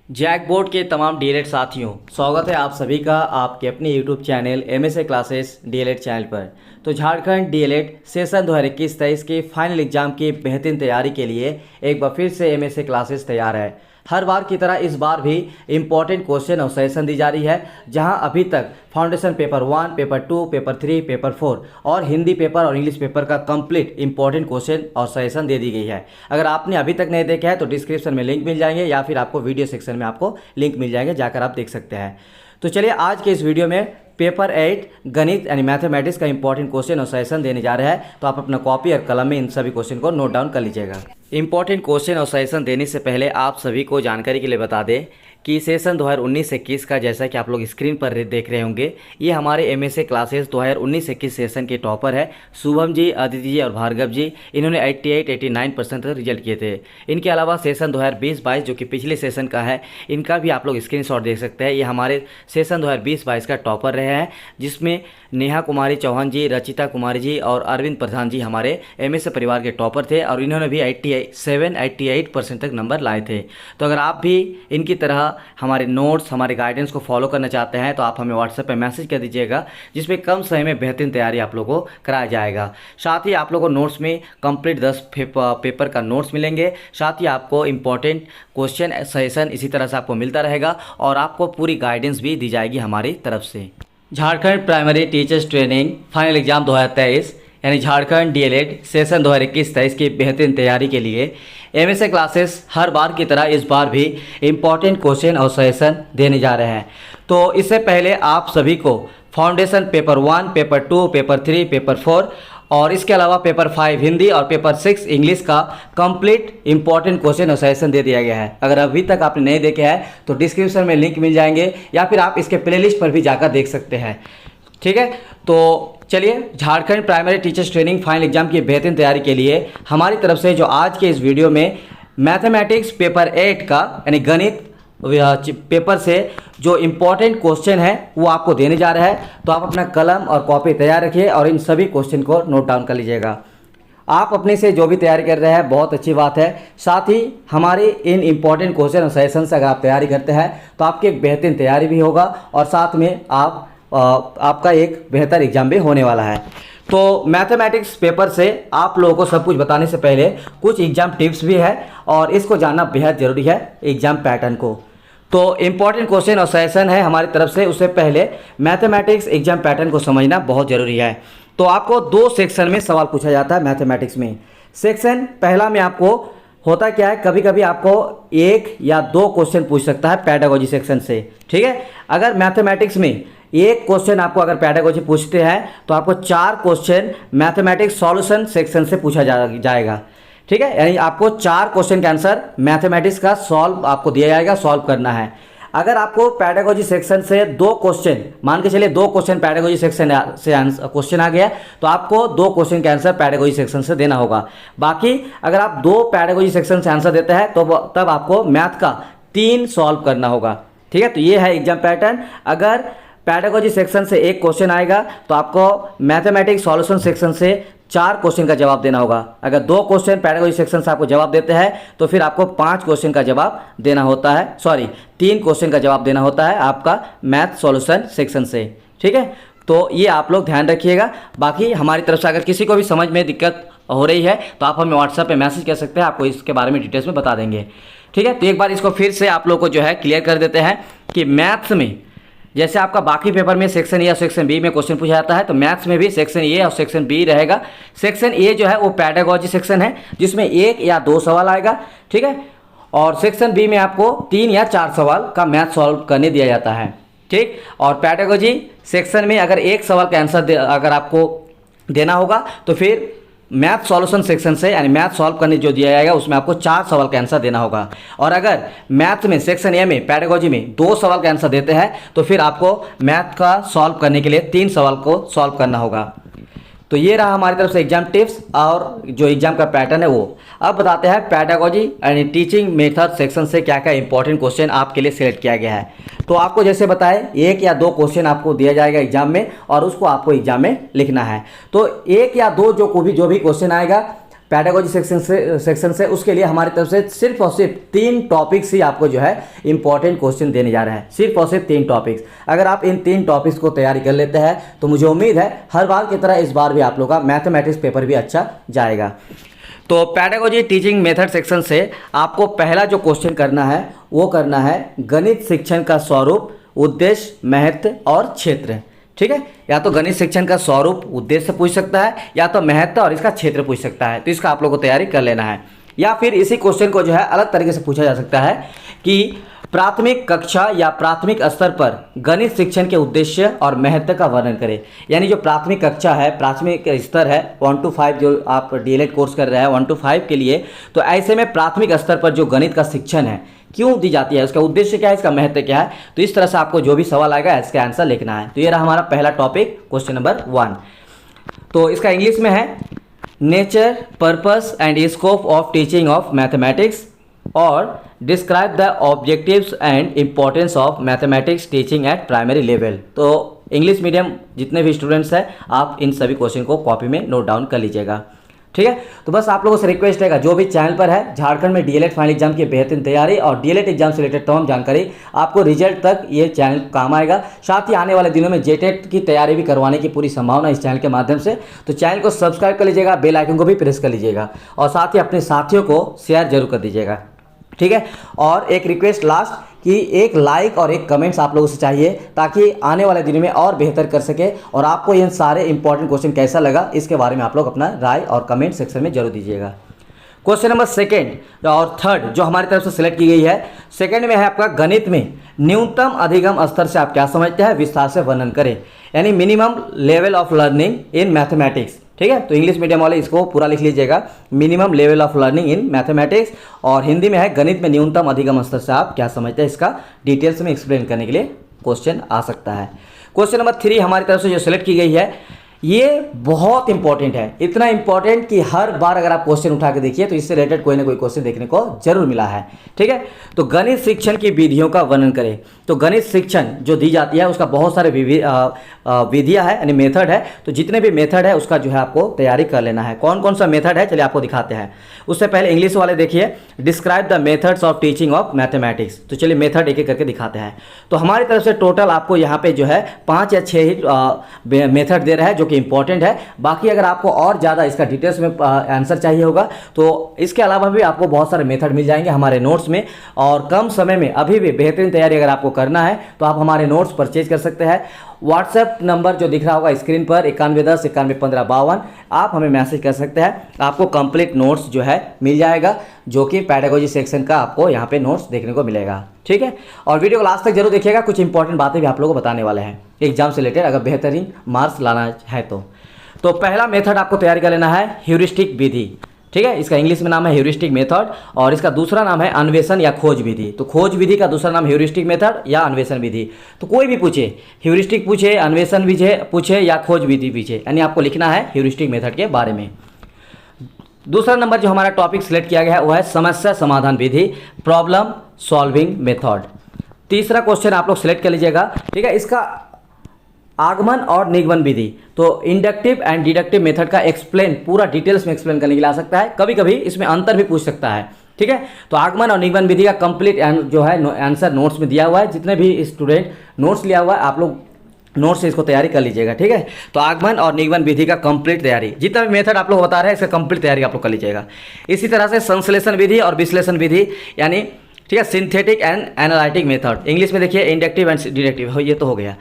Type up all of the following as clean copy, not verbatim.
जैकबोर्ड के तमाम डीएलएड साथियों, स्वागत है आप सभी का आपके अपने YouTube channel MSA classes DElEd channel पर। तो झारखंड डीएलएड सेशन 2021-23 के फाइनल एग्जाम की बेहतरीन तैयारी के लिए एक बार फिर से एमएसए क्लासेस तैयार है। हर बार की तरह इस बार भी इम्पॉर्टेंट क्वेश्चन और सजेशन दी जा रही है, जहां अभी तक foundation paper 1, paper 2, paper 3, paper 4 और हिंदी पेपर और इंग्लिश पेपर का कंप्लीट इंपॉर्टेंट क्वेश्चन और सजेशन दे दी गई है। अगर आपने अभी तक नहीं देखा है तो डिस्क्रिप्शन में लिंक मिल जाएंगे या फिर आपको वीडियो सेक्शन में आपको लिंक मिल जाएंगे, जाकर आप देख सकते हैं। तो चलिए आज के इस वीडियो में पेपर 8 गणित यानी मैथमेटिक्स का इंपॉर्टेंट क्वेश्चन और सजेशन देने जा रहे हैं। तो आप अपना कॉपी और कलम में इन सभी क्वेश्चन को नोट डाउन कर लीजिएगा। इंपॉर्टेंट क्वेश्चन और सजेशन देने से पहले आप सभी को जानकारी के लिए बता दें कि सेशन 2019-21 का, जैसा कि आप लोग स्क्रीन पर देख रहे होंगे, ये हमारे एमएसए क्लासेस 2019-21 सेशन के टॉपर है शुभम जी, अदिति जी और भार्गव जी। इन्होंने 88-89% तक रिजल्ट किए थे। इनके अलावा सेशन 2020-22 जो कि पिछले सेशन का है, इनका भी आप लोग स्क्रीनशॉट देख सकते हैं। ये हमारे सेशन 2020-22 का टॉपर रहे हैं, जिसमें नेहा कुमारी चौहान जी, रचिता कुमारी जी और अरविंद प्रधान जी हमारे एमएसए परिवार के टॉपर थे और इन्होंने भी 88% तक नंबर लाए थे। तो अगर आप भी इनकी तरह हमारे नोट्स, हमारे गाइडेंस को फॉलो करना चाहते हैं तो आप हमें व्हाट्सएप पे मैसेज कर दीजिएगा, जिसमें कम समय में बेहतरीन तैयारी आप लोगों को कराया जाएगा। साथ ही आप लोगों को नोट्स में कंप्लीट 10 पेपर का नोट्स मिलेंगे। साथ ही आपको इंपॉर्टेंट क्वेश्चन सजेशन इसी तरह से आपको मिलता रहेगा और आपको पूरी गाइडेंस भी दी जाएगी हमारी तरफ से। Jharkhand primary teachers training final exam 2023 यानी झारखंड डीएलएड सेशन 2021-23 की बेहतरीन तैयारी के लिए एमएसए क्लासेस हर बार की तरह इस बार भी इम्पॉर्टेंट क्वेश्चन और सजेशन देने जा रहे हैं। तो इससे पहले आप सभी को foundation paper 1, paper 2, paper 3, paper 4 और इसके अलावा पेपर 5 हिंदी और पेपर 6 इंग्लिश का कंप्लीट इंपॉर्टेंट क्वेश्चन और सजेशन दे दिया गया है। अगर अभी तक आपने नहीं देखे हैं तो डिस्क्रिप्शन में लिंक मिल जाएंगे या फिर आप इसके प्लेलिस्ट पर भी जाकर देख सकते हैं। ठीक है, तो चलिए Jharkhand primary teachers training final exam की बेहतरीन तैयारी के लिए हमारी तरफ से जो आज के इस वीडियो में मैथमेटिक्स पेपर 8 का यानी गणित पेपर से जो इम्पोर्टेंट क्वेश्चन है वो आपको देने जा रहा है। तो आप अपना कलम और कॉपी तैयार रखिए और इन सभी क्वेश्चन को नोट डाउन कर लीजिएगा। आप अपने से जो भी तैयारी कर रहे हैं बहुत अच्छी बात है। साथ ही हमारे इन इम्पॉर्टेंट क्वेश्चन और सजेशन से अगर आप तैयारी करते हैं तो आपकी एक बेहतरीन तैयारी भी होगा और साथ में आपका एक बेहतर एग्जाम भी होने वाला है। तो मैथमेटिक्स पेपर से आप लोगों को सब कुछ बताने से पहले कुछ एग्जाम टिप्स भी है और इसको जानना बेहद ज़रूरी है एग्जाम पैटर्न को। तो इम्पॉर्टेंट क्वेश्चन और सजेशन है हमारी तरफ से, उससे पहले मैथमेटिक्स एग्जाम पैटर्न को समझना बहुत ज़रूरी है। तो आपको 2 सेक्शन में सवाल पूछा जाता है मैथमेटिक्स में। सेक्शन पहला में आपको होता क्या है, कभी कभी आपको 1 या 2 क्वेश्चन पूछ सकता है पेडागोजी सेक्शन से। ठीक है, अगर मैथमेटिक्स में एक क्वेश्चन आपको अगर पेडागोजी पूछते हैं तो आपको 4 क्वेश्चन मैथमेटिक्स सॉल्यूशन सेक्शन से पूछा जाएगा। ठीक है, यानी आपको 4 क्वेश्चन का आंसर मैथमेटिक्स का सॉल्व आपको दिया जाएगा, सॉल्व करना है। अगर आपको पेडागोजी सेक्शन से 2 क्वेश्चन, मान के चलिए 2 क्वेश्चन पेडागोजी सेक्शन से क्वेश्चन आ गया तो आपको 2 क्वेश्चन का आंसर पेडागोजी सेक्शन से देना होगा। बाकी अगर आप 2 पेडागोजी सेक्शन से आंसर देते हैं तो तब आपको मैथ का 3 सॉल्व करना होगा। ठीक है, तो ये है एग्जाम पैटर्न। अगर पेडागोजी सेक्शन से 1 क्वेश्चन आएगा तो आपको मैथमेटिक्स सॉल्यूशन सेक्शन से 4 क्वेश्चन का जवाब देना होगा। अगर 2 क्वेश्चन पेडागोजी सेक्शन से आपको जवाब देते हैं तो फिर आपको 5 क्वेश्चन का जवाब देना होता है, 3 क्वेश्चन का जवाब देना होता है आपका मैथ सॉल्यूशन सेक्शन से। ठीक है, तो ये आप लोग ध्यान रखिएगा। बाकी हमारी तरफ से अगर किसी को भी समझ में दिक्कत हो रही है तो आप हमें व्हाट्सएप पे मैसेज कर सकते हैं, आपको इसके बारे में डिटेल्स में बता देंगे। ठीक है, तो एक बार इसको फिर से आप लोग को जो है क्लियर कर देते हैं कि मैथ्स में जैसे आपका बाकी पेपर में सेक्शन ए और सेक्शन बी में क्वेश्चन पूछा जाता है, तो मैथ्स में भी सेक्शन ए और सेक्शन बी रहेगा। सेक्शन ए जो है वो पेडागोजी सेक्शन है, जिसमें 1 या 2 सवाल आएगा। ठीक है, और सेक्शन बी में आपको 3 या 4 सवाल का मैथ सॉल्व करने दिया जाता है। ठीक, और पेडागोजी सेक्शन में अगर 1 सवाल का आंसर अगर आपको देना होगा तो फिर मैथ सॉल्यूशन सेक्शन से यानी मैथ सॉल्व करने जो दिया जाएगा उसमें आपको 4 सवाल का आंसर देना होगा। और अगर मैथ में सेक्शन ए में पेडागोजी में 2 सवाल का आंसर देते हैं तो फिर आपको मैथ का सॉल्व करने के लिए 3 सवाल को सॉल्व करना होगा। तो ये रहा हमारी तरफ से एग्जाम टिप्स और जो एग्जाम का पैटर्न है वो। अब बताते हैं पेडागोजी यानी टीचिंग मेथड सेक्शन से क्या क्या इंपॉर्टेंट क्वेश्चन आपके लिए सिलेक्ट किया गया है। तो आपको जैसे बताएं 1 या 2 क्वेश्चन आपको दिया जाएगा एग्जाम में और उसको आपको एग्जाम में लिखना है। तो 1 या 2 जो भी क्वेश्चन आएगा पैडागोजी सेक्शन से उसके लिए हमारी तरफ से सिर्फ और सिर्फ 3 टॉपिक्स ही आपको जो है इंपॉर्टेंट क्वेश्चन देने जा रहे हैं, सिर्फ और सिर्फ 3 टॉपिक्स। अगर आप इन 3 टॉपिक्स को तैयारी कर लेते हैं तो मुझे उम्मीद है हर बार की तरह इस बार भी आप लोगों का मैथमेटिक्स पेपर भी अच्छा जाएगा। तो पैडागोजी टीचिंग मेथड सेक्शन से आपको पहला जो क्वेश्चन करना है वो करना है गणित शिक्षण का स्वरूप, उद्देश्य, महत्व और क्षेत्र। ठीक है, या तो गणित शिक्षण का स्वरूप उद्देश्य पूछ सकता है या तो महत्व और इसका क्षेत्र पूछ सकता है। तो इसका आप लोगों को तैयारी कर लेना है। या फिर इसी क्वेश्चन को जो है अलग तरीके से पूछा जा सकता है कि प्राथमिक कक्षा या प्राथमिक स्तर पर गणित शिक्षण के उद्देश्य और महत्व का वर्णन करें। यानी जो प्राथमिक कक्षा है, प्राथमिक स्तर है 1 to 5 जो आप डीएलएड कोर्स कर रहे हैं 1 to 5 के लिए, तो ऐसे में प्राथमिक स्तर पर जो गणित का शिक्षण है क्यों दी जाती है, उसका उद्देश्य क्या है, इसका महत्व क्या है। तो इस तरह से आपको जो भी सवाल आएगा इसका आंसर लिखना है। तो ये रहा हमारा पहला टॉपिक, क्वेश्चन नंबर 1। तो इसका इंग्लिश में है nature, purpose and scope of teaching of mathematics और describe the objectives and importance of mathematics teaching at primary level. तो इंग्लिश मीडियम जितने भी स्टूडेंट्स हैं आप इन सभी क्वेश्चन को कॉपी में नोट डाउन कर लीजिएगा। ठीक है, तो बस आप लोगों से रिक्वेस्ट रहेगा जो भी चैनल पर है झारखंड में डीएलएड फाइनल एग्जाम की बेहतरीन तैयारी और डीएलएड एग्जाम से रिलेटेड तमाम जानकारी आपको रिजल्ट तक ये चैनल काम आएगा। साथ ही आने वाले दिनों में जेटेट की तैयारी भी करवाने की पूरी संभावना इस चैनल के माध्यम से। तो चैनल को सब्सक्राइब कर लीजिएगा, बेल आइकन को भी प्रेस कर लीजिएगा और साथ ही अपने साथियों को शेयर जरूर कर दीजिएगा। ठीक है, और एक रिक्वेस्ट लास्ट कि एक लाइक और एक कमेंट्स आप लोगों से चाहिए ताकि आने वाले दिनों में और बेहतर कर सके। और आपको इन सारे इंपॉर्टेंट क्वेश्चन कैसा लगा इसके बारे में आप लोग अपना राय और कमेंट सेक्शन में जरूर दीजिएगा। क्वेश्चन नंबर 2 और 3 जो हमारी तरफ से सिलेक्ट की गई है, सेकंड में है आपका गणित में न्यूनतम अधिगम स्तर से आप क्या समझते हैं, विस्तार से वर्णन करें। यानी minimum level of learning in mathematics. ठीक है, तो इंग्लिश मीडियम वाले इसको पूरा लिख लीजिएगा, minimum level of learning in mathematics. और हिंदी में है गणित में न्यूनतम अधिगम स्तर से आप क्या समझते हैं, इसका डिटेल्स में एक्सप्लेन करने के लिए क्वेश्चन आ सकता है। क्वेश्चन नंबर 3 हमारी तरफ से जो सिलेक्ट की गई है ये बहुत इंपॉर्टेंट है, इतना इंपॉर्टेंट कि हर बार अगर आप क्वेश्चन उठा के देखिए तो इससे रिलेटेड कोई ना कोई क्वेश्चन देखने को जरूर मिला है। ठीक है, तो गणित शिक्षण की विधियों का वर्णन करें। तो गणित शिक्षण जो दी जाती है उसका बहुत सारे विधियां है, यानी मेथड है। तो जितने भी मेथड है उसका जो है आपको तैयारी कर लेना है। कौन कौन सा मेथड है चलिए आपको दिखाते हैं। उससे पहले इंग्लिश वाले देखिए, describe the methods of teaching of mathematics. तो चलिए मेथड एक एक करके दिखाते हैं। तो हमारी तरफ से टोटल आपको यहाँ पे जो है 5 या 6 ही मेथड दे रहा है जो कि इंपॉर्टेंट है। बाकी अगर आपको और ज़्यादा इसका डिटेल्स में आंसर चाहिए होगा तो इसके अलावा भी आपको बहुत सारे मेथड मिल जाएंगे हमारे नोट्स में। और कम समय में अभी भी बेहतरीन तैयारी अगर आपको करना है तो आप हमारे नोट्स परचेज कर सकते हैं। व्हाट्सएप नंबर जो दिख रहा होगा स्क्रीन पर 9110 9115 52, आप हमें मैसेज कर सकते हैं। आपको कंप्लीट नोट्स जो है मिल जाएगा जो कि पैडागोजी सेक्शन का आपको यहाँ पे नोट्स देखने को मिलेगा। ठीक है, और वीडियो को लास्ट तक जरूर देखिएगा, कुछ इंपॉर्टेंट बातें भी आप लोगों को बताने वाले हैं एग्जाम से रिलेटेड अगर बेहतरीन मार्क्स लाना है तो पहला मेथड आपको तैयारी कर लेना है ह्यूरिस्टिक विधि। ठीक है, इसका इंग्लिश में नाम है ह्यूरिस्टिक मेथड और इसका दूसरा नाम है अन्वेषण या खोज विधि। तो खोज विधि का दूसरा नाम ह्यूरिस्टिक मेथड या अन्वेषण विधि। तो कोई भी पूछे, ह्यूरिस्टिक पूछे, अन्वेषण विधि पूछे या खोज विधि पूछे, यानी आपको लिखना है ह्यूरिस्टिक मेथड के बारे में। दूसरा नंबर जो हमारा टॉपिक सिलेक्ट किया गया है वो है समस्या समाधान विधि, प्रॉब्लम सॉल्विंग मेथड। तीसरा क्वेश्चन आप लोग सिलेक्ट कर लीजिएगा। ठीक है, इसका आगमन और निगमन विधि। तो इंडक्टिव एंड डिडक्टिव मेथड का एक्सप्लेन पूरा डिटेल्स में एक्सप्लेन करने के लिए आ सकता है, कभी कभी इसमें अंतर भी पूछ सकता है। ठीक है, तो आगमन और निगमन विधि का कंप्लीट जो है आंसर नोट्स में दिया हुआ है। जितने भी स्टूडेंट नोट्स लिया हुआ है आप लोग नोट्स से इसको तैयारी कर लीजिएगा। ठीक है, तो आगमन और निगमन विधि का कंप्लीट तैयारी, जितना भी मेथड आप लोग बता रहे हैं इसका कंप्लीट तैयारी आप लोग कर लीजिएगा। इसी तरह से संश्लेषण विधि और विश्लेषण विधि, यानी ठीक है synthetic and analytic method. English में देखिए इंडक्टिव एंड डिडक्टिव, ये तो हो गया।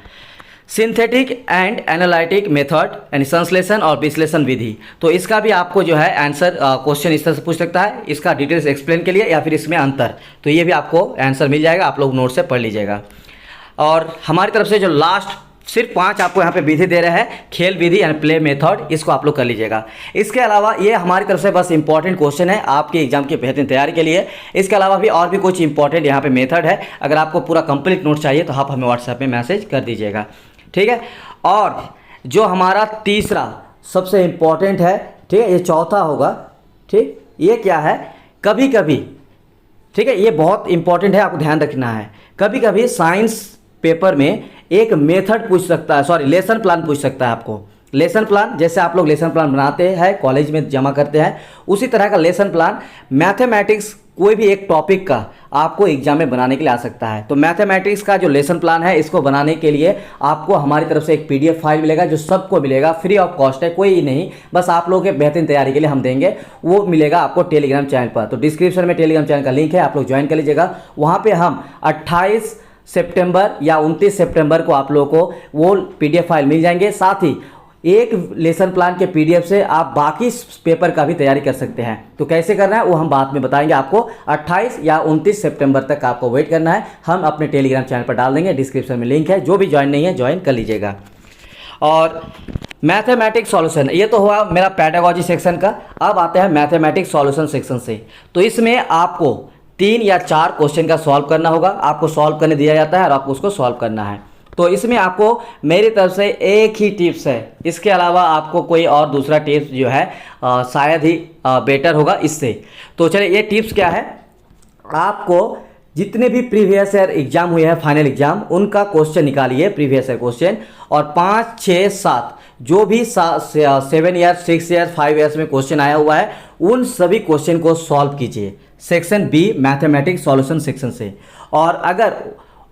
सिंथेटिक एंड एनालिटिक मेथड यानी संश्लेषण और विश्लेषण विधि, तो इसका भी आपको जो है आंसर क्वेश्चन इस तरह से पूछ सकता है, इसका डिटेल्स एक्सप्लेन के लिए या फिर इसमें अंतर, तो ये भी आपको आंसर मिल जाएगा, आप लोग नोट से पढ़ लीजिएगा। और हमारी तरफ से जो लास्ट सिर्फ 5 आपको यहाँ पे विधि दे रहे हैं, खेल विधि यानी प्ले मेथड, इसको आप लोग कर लीजिएगा। इसके अलावा ये हमारी तरफ से बस इंपॉर्टेंट क्वेश्चन है आपके एग्जाम की बेहतरीन तैयारी के लिए। इसके अलावा भी और भी कुछ इंपॉर्टेंट यहाँ पे मेथड है, अगर आपको पूरा कंप्लीट नोट चाहिए तो आप हमें व्हाट्सएप में मैसेज कर दीजिएगा। ठीक है, और जो हमारा तीसरा सबसे इम्पॉर्टेंट है, ठीक है, ये चौथा होगा। ठीक, ये क्या है, कभी कभी, ठीक है, ये बहुत इंपॉर्टेंट है, आपको ध्यान रखना है। कभी कभी साइंस पेपर में एक मेथड पूछ सकता है, सॉरी लेसन प्लान पूछ सकता है आपको। लेसन प्लान, जैसे आप लोग लेसन प्लान बनाते हैं कॉलेज में जमा करते हैं, उसी तरह का लेसन प्लान मैथमेटिक्स कोई भी एक टॉपिक का आपको एग्जाम में बनाने के लिए आ सकता है। तो मैथमेटिक्स का जो लेसन प्लान है, इसको बनाने के लिए आपको हमारी तरफ से एक पीडीएफ फाइल मिलेगा, जो सबको मिलेगा, फ्री ऑफ कॉस्ट है, कोई नहीं, बस आप लोगों के बेहतरीन तैयारी के लिए हम देंगे। वो मिलेगा आपको टेलीग्राम चैनल पर। तो डिस्क्रिप्शन में टेलीग्राम चैनल का लिंक है, आप लोग ज्वाइन कर लीजिएगा। वहाँ पर हम 28 सितंबर या 29 सितंबर को आप लोगों को वो पीडीएफ फाइल मिल जाएंगे। साथ ही एक लेसन प्लान के पीडीएफ से आप बाकी पेपर का भी तैयारी कर सकते हैं। तो कैसे करना है वो हम बाद में बताएंगे आपको। 28 या 29 सितंबर तक आपको वेट करना है, हम अपने टेलीग्राम चैनल पर डाल देंगे, डिस्क्रिप्शन में लिंक है, जो भी ज्वाइन नहीं है ज्वाइन कर लीजिएगा। और मैथमेटिक्स सॉल्यूशन, ये तो हुआ मेरा पेडागोजी सेक्शन का। अब आते हैं मैथमेटिक्स सॉल्यूशन सेक्शन से। तो इसमें आपको 3 या 4 क्वेश्चन का सॉल्व करना होगा, आपको सॉल्व करने दिया जाता है और आपको उसको सॉल्व करना है। तो इसमें आपको मेरी तरफ से एक ही टिप्स है, इसके अलावा आपको कोई और दूसरा टिप्स जो है शायद ही बेटर होगा इससे। तो चलिए ये टिप्स क्या है, आपको जितने भी प्रीवियस ईयर एग्जाम हुए हैं फाइनल एग्जाम, उनका क्वेश्चन निकालिए प्रीवियस ईयर क्वेश्चन, और 5, 6, 7 जो भी 7 ईयर, 6 ईयर, 5 ईयर्स में क्वेश्चन आया हुआ है, उन सभी क्वेश्चन को सॉल्व कीजिए section B mathematics solution section से। और अगर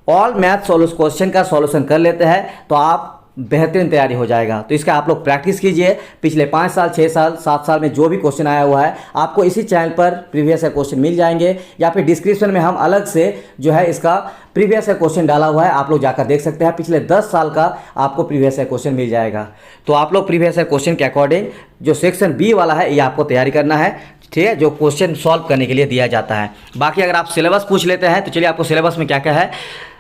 ऑल मैथ क्वेश्चन का सॉल्यूशन कर लेते हैं तो आप बेहतरीन तैयारी हो जाएगा। तो इसका आप लोग प्रैक्टिस कीजिए। पिछले 5 साल, 6 साल, 7 साल में जो भी क्वेश्चन आया हुआ है, आपको इसी चैनल पर प्रीवियस ईयर क्वेश्चन मिल जाएंगे, या फिर डिस्क्रिप्शन में हम अलग से जो है इसका प्रीवियस ईयर क्वेश्चन डाला हुआ है, आप लोग जाकर देख सकते हैं। पिछले 10 साल का आपको प्रीवियस ईयर क्वेश्चन मिल जाएगा। तो आप लोग प्रीवियस ईयर क्वेश्चन के अकॉर्डिंग जो सेक्शन बी वाला है, ये आपको तैयारी करना है, ठीक है, जो क्वेश्चन सॉल्व करने के लिए दिया जाता है। बाकी अगर आप सिलेबस पूछ लेते हैं तो चलिए आपको सिलेबस में क्या क्या है।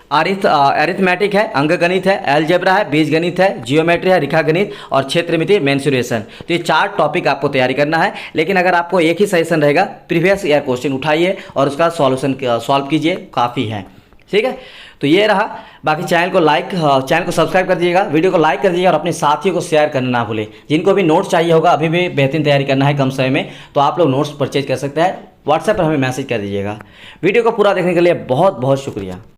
अरिथमेटिक है, अंकगणित है, अलजेब्रा है, बीजगणित है, जियोमेट्री है, रेखागणित और क्षेत्रमिति मेंसुरेशन। तो ये 4 टॉपिक आपको तैयारी करना है। लेकिन अगर आपको एक ही सजेशन रहेगा, प्रीवियस ईयर क्वेश्चन उठाइए और उसका सॉल्यूशन सॉल्व कीजिए, काफ़ी है, ठीक है। तो ये रहा। बाकी चैनल को सब्सक्राइब कर दीजिएगा, वीडियो को लाइक कर दीजिएगा और अपने साथियों को शेयर करना ना भूलें। जिनको भी नोट्स चाहिए होगा, अभी भी बेहतरीन तैयारी करना है कम समय में, तो आप लोग नोट्स परचेज कर सकते हैं। व्हाट्सएप पर हमें मैसेज कर दीजिएगा। वीडियो को पूरा देखने के लिए बहुत बहुत शुक्रिया।